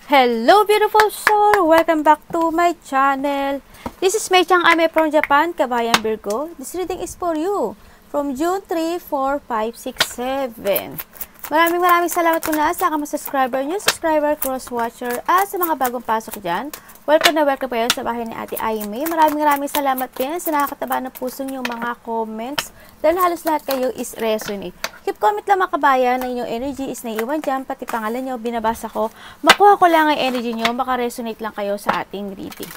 Hello beautiful soul! Welcome back to my channel. This is Mei Chang Ame from Japan, Kabayan Virgo. This reading is for you from June 3, 4, 5, 6, 7. Maraming salamat po na sa mga subscriber nyo, subscriber, cross-watcher, at sa mga bagong pasok dyan. Welcome na welcome po yan sa bahay ni Ate Aimee. Maraming salamat din sa nakakataba ng puso nyo mga comments. Dahil halos lahat kayo is resonate. Keep comment lang mga kabayan na inyong energy is naiiwan dyan, pati pangalan nyo, binabasa ko. Makuha ko lang ang energy nyo, maka-resonate lang kayo sa ating reading.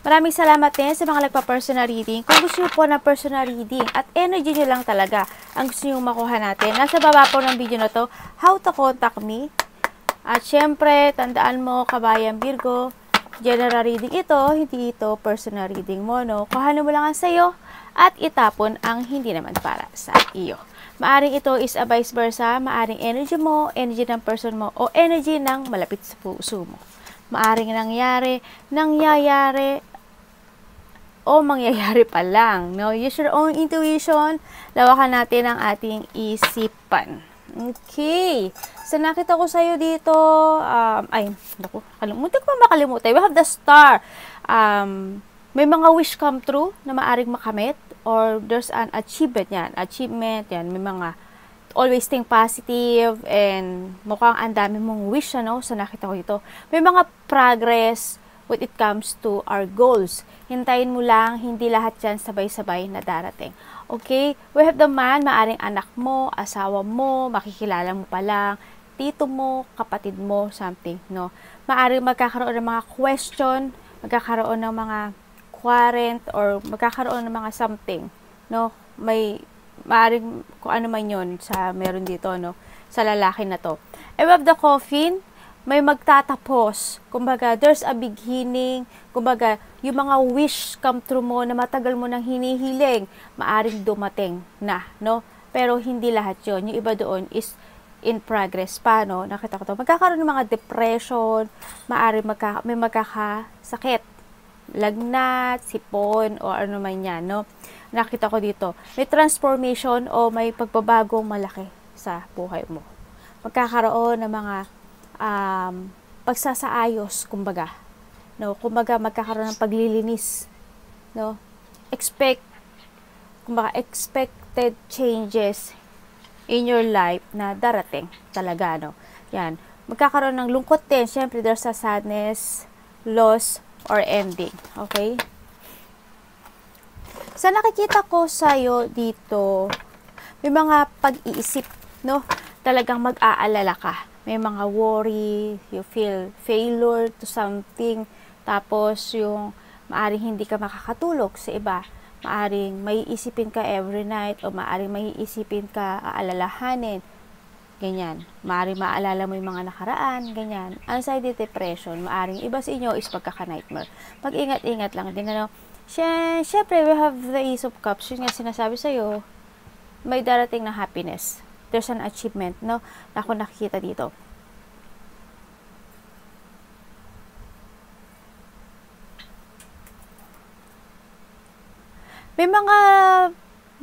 Maraming salamat din sa mga nagpa-personal reading. Kung gusto nyo po ng personal reading at energy nyo lang talaga ang gusto nyo makuha natin, nasa baba po ng video na to, how to contact me. At syempre, tandaan mo, Kabayan Virgo, general reading ito, hindi ito personal reading mo, no? Kuhanin mo lang ang sayo at itapon ang hindi naman para sa iyo. Maaring ito is a vice versa, maaring energy mo, energy ng person mo, o energy ng malapit sa puso mo. Maaring nangyayari, o mangyayari pa lang. No? Use your own intuition, lawakan natin ang ating isipan. Okay. So, nakita ko sa'yo dito, muntik ko makalimutan. We have the star. May mga wish come true na maaring makamit, or there's an achievement yan. Achievement yan. May mga always think positive, and mukhang ang dami mong wish, ano? So, nakita ko dito. May mga progress when it comes to our goals. Hintayin mo lang, hindi lahat yan sabay-sabay na darating. Okay? We have the man, maaring anak mo, asawa mo, makikilala mo pa lang, tito mo, kapatid mo, something, no? Maaring magkakaroon ng mga question, magkakaroon ng mga quarrent, or magkakaroon ng mga something, no? Maaring kung ano man yun sa meron dito, no? Sa lalaki na to. And we have the coffin, may magtatapos. Kumbaga, there's a beginning. Kumbaga, yung mga wish come true mo na matagal mo nang hinihiling, maaring dumating na, no? Pero hindi lahat yun. Yung iba doon is in progress pa, no? Nakita ko to. Magkakaroon ng mga depression, maaring may magkakasakit, lagnat, sipon, o ano man yan, no? Nakita ko dito. May transformation o may pagbabagong malaki sa buhay mo. Magkakaroon ng mga pagsasaayos, kumbaga, no? Kumbaga, magkakaroon ng paglilinis, no? Expected changes in your life na darating talaga, no? Yan. Magkakaroon ng lungkot din. Siyempre, there's a sadness, loss, or ending. Okay? Sa nakikita ko sa'yo dito, may mga pag-iisip, no? Talagang mag-aalala ka. May mga worry, you feel failure to something, tapos yung maaring hindi ka makakatulog sa iba, maaring may isipin ka every night, o maaring may isipin ka aalalahanin, ganyan. Maaring maalala mo yung mga nakaraan, ganyan. Anxiety, depression, maaring iba sa inyo is pagkaka-nightmare. Mag-ingat-ingat lang din, ano. Siyempre, we have the Ace of Cups, yun nga sinasabi sa'yo, may darating na happiness. There's an achievement, no? Ako nakikita dito.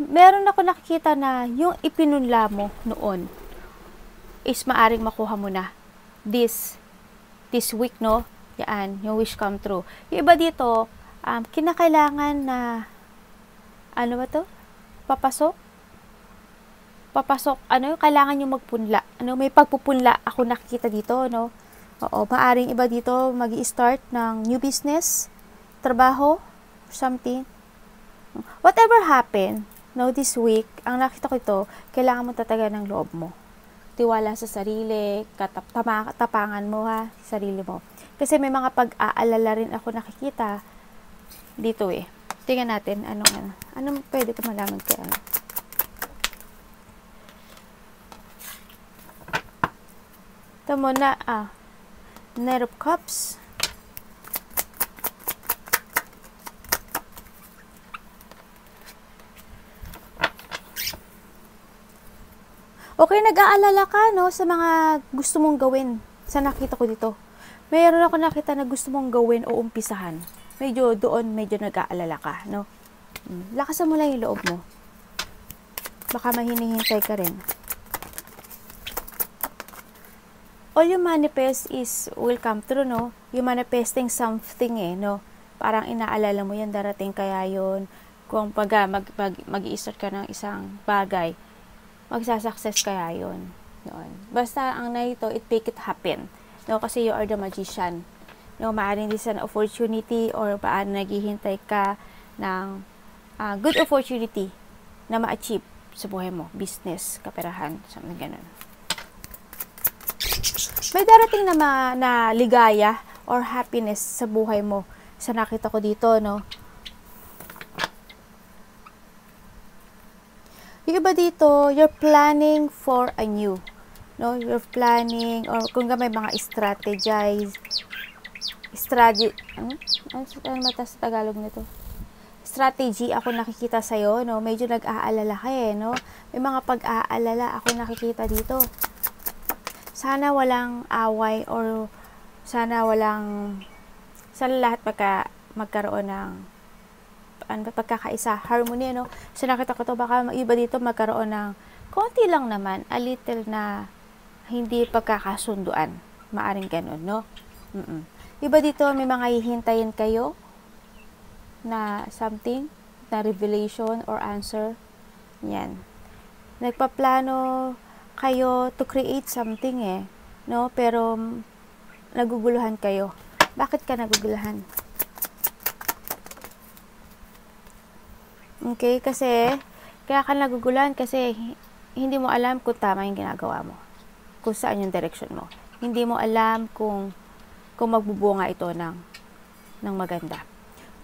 Meron ako nakikita na yung ipinunla mo noon is maaring makuha mo na this week, no? Yan, yung wish come true. Yung iba dito, kinakailangan na, ano ba to? Papasok, kailangan yung magpunla. Ano, may pagpupunla ako nakikita dito, no? Oo, maaring iba dito magi-start ng new business, trabaho, something. Whatever happen, no, this week, ang nakita ko ito, kailangan mo tatagan ng loob mo. Tiwala sa sarili, tapangan mo, ha, sarili mo. Kasi may mga pag-aalala rin ako nakikita dito, eh. Tingnan natin, anong pwede ko malaman kaya, ano. Ito muna, Knight of Cups. Okay, nag-aalala ka, no, sa mga gusto mong gawin. Sa nakita ko dito. Mayroon ako nakita na gusto mong gawin o umpisahan. Medyo nag-aalala ka, no. Lakasan mo lang yung loob mo. Baka mahinihintay ka rin. all you manifest is will come true, no? You manifesting something, no? Parang inaalala mo yan, darating kaya yun. Kung mag-i-start ka ng isang bagay, magsasucess kaya yun. Yun. Basta ang na ito, it make it happen. No? Kasi you are the magician. No? Maaaring this an opportunity or paano naghihintay ka ng good opportunity na ma-achieve sa buhay mo. Business, kaperahan, something ganun. May darating na ligaya or happiness sa buhay mo. Sa nakita ko dito, no? Yung iba dito, you're planning for a new. No? You're planning, or kung may mga ano mata sa Tagalog nito? Strategy ako nakikita sa'yo, no? Medyo nag-aalala ka no? May mga pag-aalala ako nakikita dito. Sana walang away or sana lahat magkaroon ng pagkakaisa, harmony, no? So nakita ko to, baka iba dito magkaroon ng konti lang naman, a little na hindi pagkakasunduan. Maaring ganun, no? Iba dito, may mga hihintayin kayo na something, na revelation or answer. Yan. Nagpaplano kayo to create something no? Pero naguguluhan kayo. Bakit ka naguguluhan? Okay, kasi kaya ka naguguluhan kasi hindi mo alam kung tama yung ginagawa mo. Kung saan yung direction mo. Hindi mo alam kung magbubunga ito ng maganda.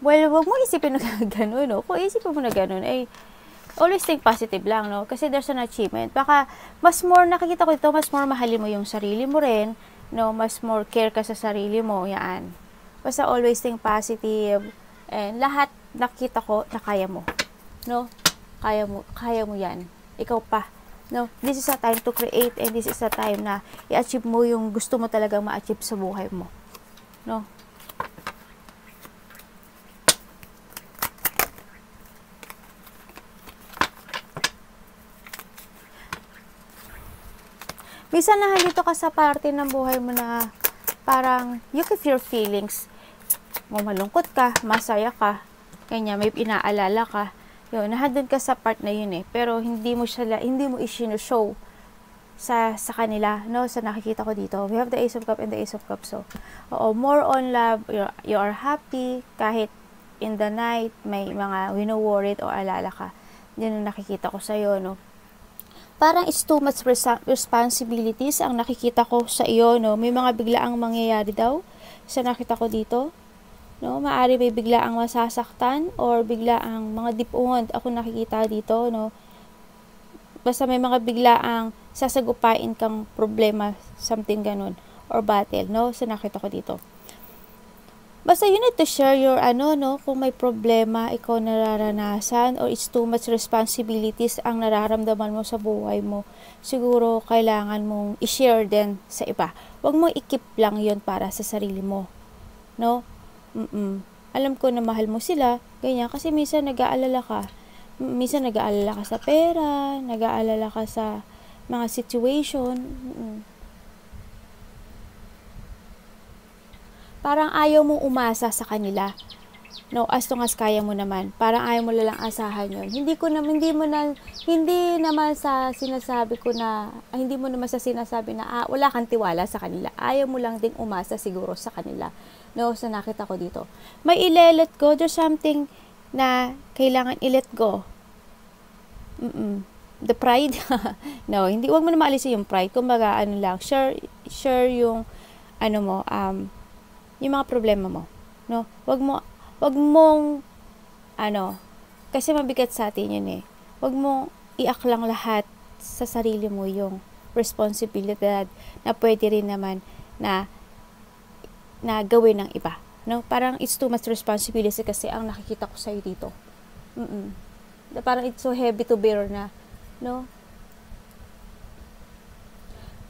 Well, wag mo isipin na gano'n, no? Kung isipin mo na gano'n, always think positive lang, no? Kasi there's an achievement. Baka, nakikita ko ito, mas more mahalin mo yung sarili mo rin, no? Mas more care ka sa sarili mo, yan. Basta always think positive, and lahat nakita ko na kaya mo, no? Kaya mo yan. Ikaw pa, no? This is a time to create, and this is a time na i-achieve mo yung gusto mo talagang ma-achieve sa buhay mo, no? Minsan nahalito ka sa parte ng buhay mo na parang you give your feelings. Malungkot ka, masaya ka, kanya may inaalala ka. Yun, nahadun ka sa part na yun pero hindi mo i-show sa kanila, no? Sa nakikita ko dito. We have the Ace of Cups and the Ace of Cups. So, more on love, you are happy kahit in the night may mga wino-worried o alala ka. Yun ang nakikita ko sa iyo, no? Parang it's too much responsibilities ang nakikita ko sa iyo, no? May mga biglaang mangyayari daw sa nakita ko dito, no? Maari may biglaang masasaktan or biglaang mga dipuhon ako nakikita dito, no? Basta may mga biglaang sasagupain kang problema, something ganun, or battle, no? So nakita ko dito. Basta you need to share your no, kung may problema ikaw nararanasan or it's too much responsibilities ang nararamdaman mo sa buhay mo, siguro kailangan mong i-share din sa iba. Huwag mo i-keep lang yon para sa sarili mo, no? Alam ko na mahal mo sila, ganyan, kasi minsan nag-aalala ka. Minsan nag-aalala ka sa pera, nag-aalala ka sa mga situation. Parang ayaw mong umasa sa kanila, no? As long as kaya mo naman, parang ayaw mo lang asahan yon. Hindi naman sa sinasabi na wala kang tiwala sa kanila. Ayaw mo lang ding umasa siguro sa kanila, no? So nakita ko dito, may i-let go, there's something na kailangan i-let go. The pride. No, wag mo na maalisin yung pride. Kumbaga lang, share yung yung mga problema mo, no? Wag mong kasi mabigat sa atin yun Wag mong iaklang lahat sa sarili mo yung responsibilidad na pwede rin naman na gawin ng iba, no? Parang it's too much responsibility kasi ang nakikita ko sa'yo dito. Parang it's so heavy to bear na, no?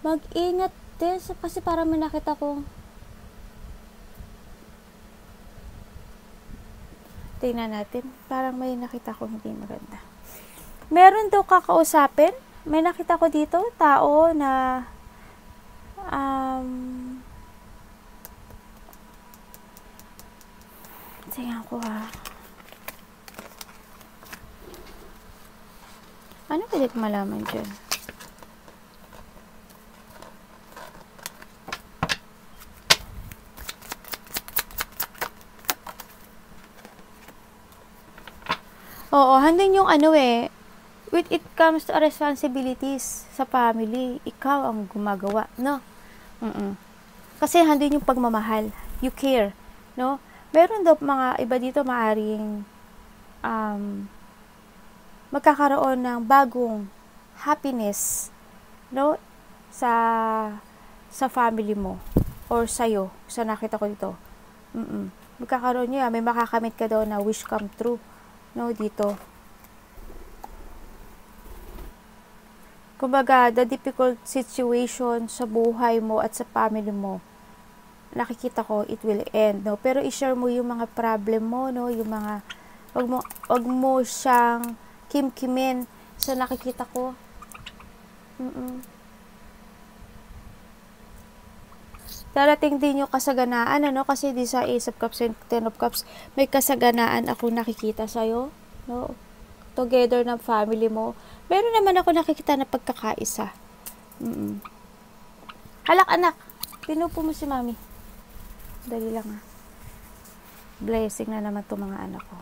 Mag-ingat din kasi parang may nakita ko. Tingnan natin. Parang may nakita ko hindi maganda. Meron daw kakausapin. May nakita ko dito, tao na tingnan ko ha. Ano pwede ko malaman dyan? Oo, handin yung ano with it comes to responsibilities sa family, ikaw ang gumagawa, no? Kasi handin yung pagmamahal, you care, no? Meron daw mga iba dito maaring magkakaroon ng bagong happiness, no? Sa family mo or sa'yo, sa nakita ko dito. Magkakaroon niya, may makakamit ka daw na wish come true, no, dito. Kumbaga, the difficult situation sa buhay mo at sa family mo, nakikita ko, it will end, no? Pero i-share mo yung mga problem mo, no? Yung mga, wag mo siyang kimkimin sa nakikita ko. Darating din yung kasaganaan, ano? Kasi di sa Ace of Cups and Ten of Cups, may kasaganaan ako nakikita sa'yo, no? Together ng family mo. Meron naman ako nakikita na pagkakaisa. Halak anak, pinupo mo si mami. Dali lang blessing na naman to mga anak ko.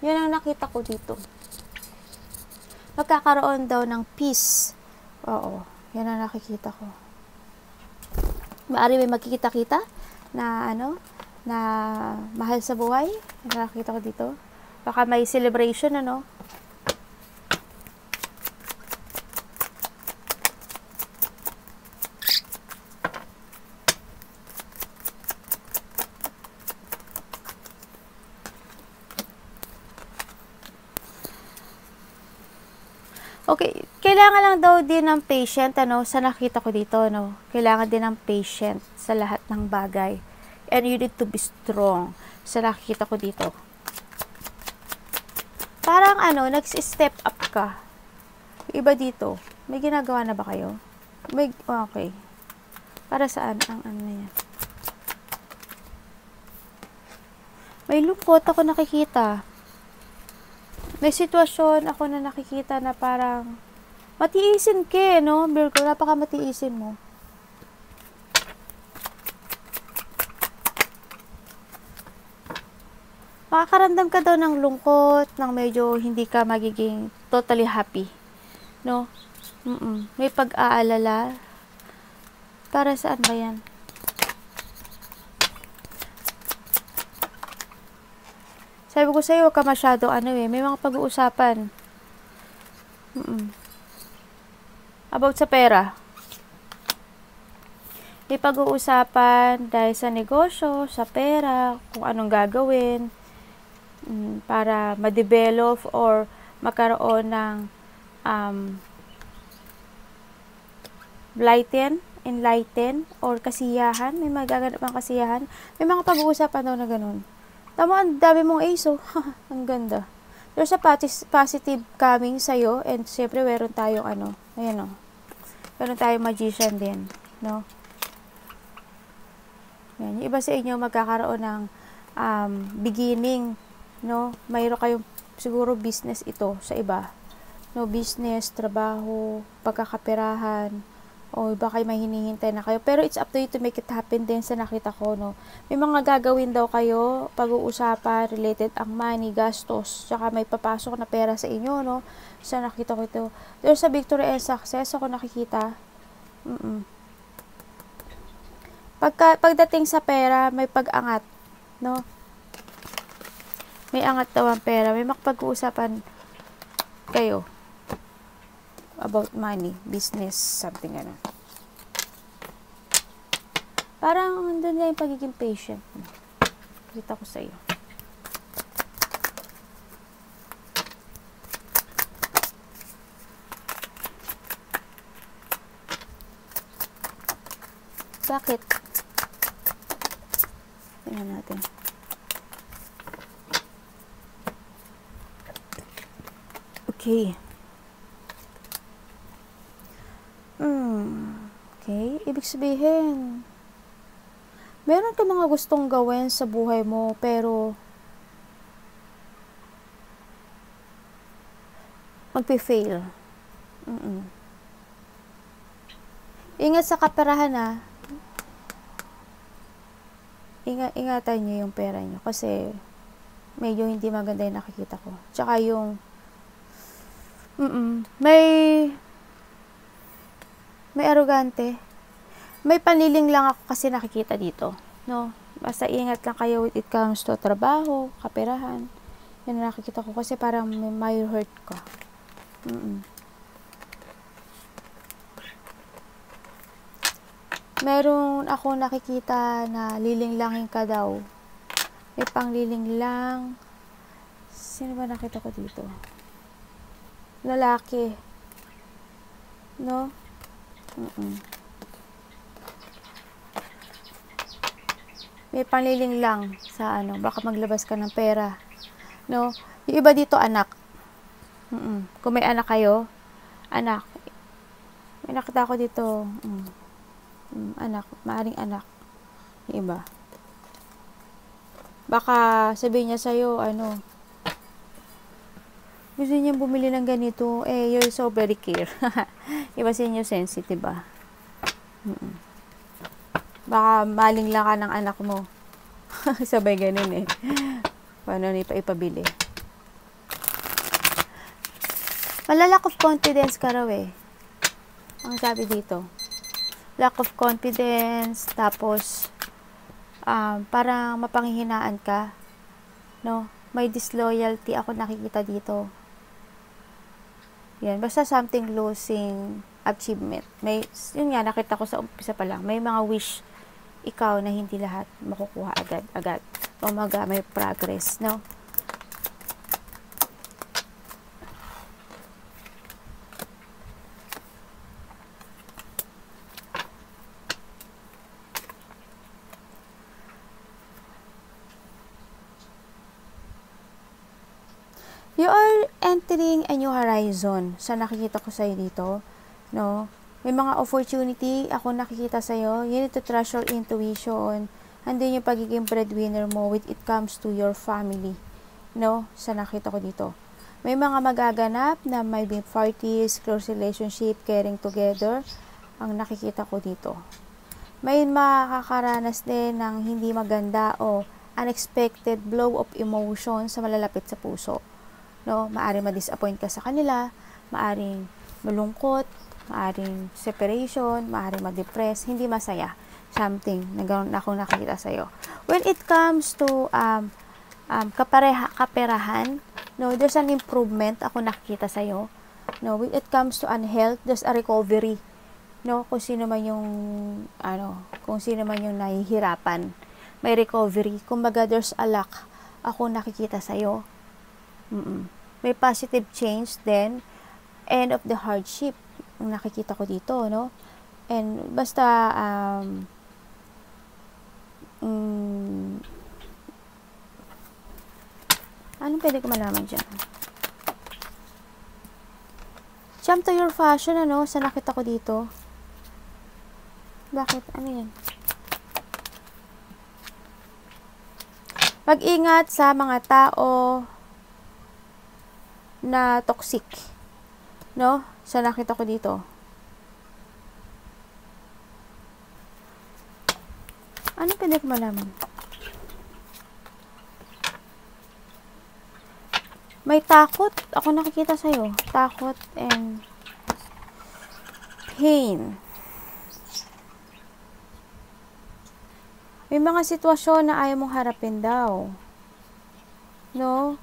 Yan ang nakita ko dito. Magkakaroon daw ng peace. Oo, yan ang nakikita ko. Maari may magkikita-kita na na mahal sa buhay. Yan nakita ko dito. Baka may celebration, ano? Okay, kailangan lang daw din ng patient, sa nakita ko dito, kailangan din ng patient sa lahat ng bagay. And you need to be strong sa nakita ko dito. Parang nag-step up ka. Iba dito, may ginagawa na ba kayo? Okay. Para saan ang na yan? May lungkot ako nakikita. May sitwasyon ako na nakikita na parang matiisin ka, no? Virgo, napaka matiisin mo. Makakaramdam ka daw ng lungkot, ng medyo hindi ka magiging totally happy, no? May pag-aalala. Para saan ba yan? Sabi ko sa'yo, huwag ka masyado may mga pag-uusapan. About sa pera. May pag-uusapan dahil sa negosyo, sa pera, kung anong gagawin, para ma-develop or magkaroon ng enlighten, or kasiyahan. May magaganap ang kasiyahan. May mga pag-uusapan daw na ganun. Tama, ang dami mong ace, oh. Ang ganda. There's a positive coming sa'yo, and siyempre, meron tayong ayan, oh. Meron tayong magician din, no? Yan. Yung iba sa inyo, magkakaroon ng beginning, no? Mayroon kayong, siguro, business ito sa iba. No, business, trabaho, pagkakaperahan, o baka may hinihintay na kayo. Pero it's up to you to make it happen din sa nakita ko, no. May mga gagawin daw kayo, pag-uusapan, related ang money, gastos, tsaka may papasok na pera sa inyo, no. Sa nakita ko ito. There's a victory and success ako nakikita. Pagdating sa pera, may pag-angat, no. May angat daw ang pera. May makapag-uusapan kayo about money, business, something Parang andun nga yung pagiging patient. Kita ko sa iyo. Bakit? Tingnan natin. Okay. Okay? Ibig sabihin, meron ka mga gustong gawin sa buhay mo, pero magpi-fail. Ingat sa kaperahan ha. Ingatan nyo yung pera nyo. Kasi, medyo hindi maganda yung nakikita ko. Tsaka yung, may arrogante. May paniling lang ako kasi nakikita dito. No? Basta ingat lang kayo when it comes to trabaho, kaperahan. Yan ang nakikita ko kasi parang may hurt ka. Meron ako nakikita na lilinglangin ka daw. May pangliling lang. Sino ba nakita ko dito? Lalaki. No? May pangliling lang sa baka maglabas ka ng pera. No? Yung iba dito, anak. Kung may anak kayo, anak. May nakita ko dito, anak, maaring anak. Yung iba. Baka sabihin niya sa'yo, gusto niya bumili ng ganito, you're so very care. Iba sa inyo sensitive ba? Baka maling lang ka ng anak mo. Sabay ganun Paano ipabili? Lack of confidence ka raw ang sabi dito. Lack of confidence, tapos parang mapanghihinaan ka, no? May disloyalty ako nakikita dito. Yan, basta something losing achievement. Yun nga, nakita ko sa umpisa pa lang, may mga wish ikaw na hindi lahat makukuha agad. Umaga, may progress, no? You are entering a new horizon. Sa nakikita ko sa'yo dito, no? May mga opportunity ako nakikita sa'yo. You need to trust your intuition. Andun yung pagiging breadwinner mo when it comes to your family. No? Sa nakita ko dito. May mga magaganap na may parties, close relationship, caring together. Ang nakikita ko dito. May makakaranas din ng hindi maganda o unexpected blow of emotion sa malalapit sa puso. No, maaring ma-disappoint ka sa kanila, maaring malungkot, maaring separation, maaring ma-depress, hindi masaya. Something na ganoon ako nakikita sa iyo. When it comes to kaperahan, no, there's an improvement ako nakikita sa iyo. No, when it comes to unhealth, there's a recovery. No, kung sino man yung nahihirapan, may recovery. Kumbaga there's a luck ako nakikita sa iyo. May positive change then end of the hardship ang nakikita ko dito, no? And basta anong pwede ko malaman dyan? Jump to your fashion, sa nakita ko dito. Bakit? Ano yan? Mag-ingat sa mga tao na toxic, no? Sa nakita ko dito. Ano pwede ko malaman? May takot ako nakikita sa'yo. Takot and pain. May mga sitwasyon na ayaw mong harapin daw. No?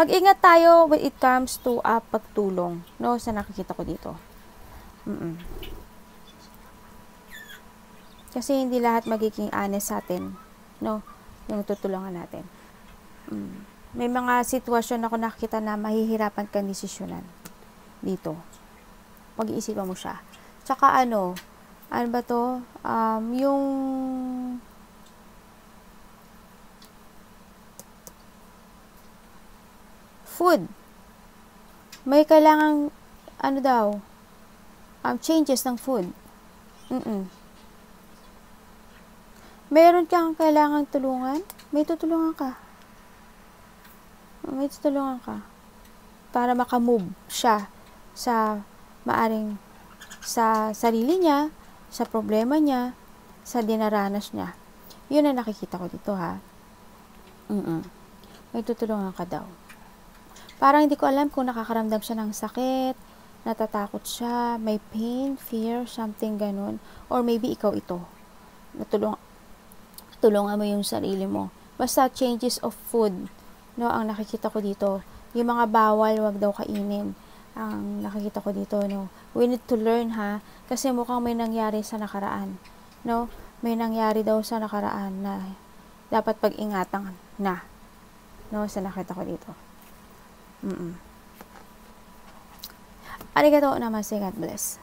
Mag-ingat tayo when it comes to pagtulong, no, sa nakikita ko dito. Kasi hindi lahat magiging honest sa atin, no, yung tutulungan natin. May mga sitwasyon ako nakikita na mahihirapan kang desisyonan dito. Pag-iisipan mo siya. Tsaka ano ba to? Yung food. May kailangang, daw, changes ng food. Meron kang kailangang tulungan, may tutulungan ka. May tutulungan ka. Para makamove siya sa maaring sa sarili niya, sa problema niya, sa dinaranas niya. Yun ang nakikita ko dito, ha. May tutulungan ka daw. Parang hindi ko alam kung nakakaramdam siya ng sakit, natatakot siya, may pain, fear, something ganun. Or maybe ikaw ito. Tulungan mo yung sarili mo. Basta changes of food, no, ang nakikita ko dito. Yung mga bawal, wag daw kainin. Ang nakikita ko dito, no. We need to learn, ha, kasi mukhang may nangyari sa nakaraan, no. May nangyari daw sa nakaraan na dapat pag-ingatan na, no, sa nakita ko dito. Arigatou namaste, God bless.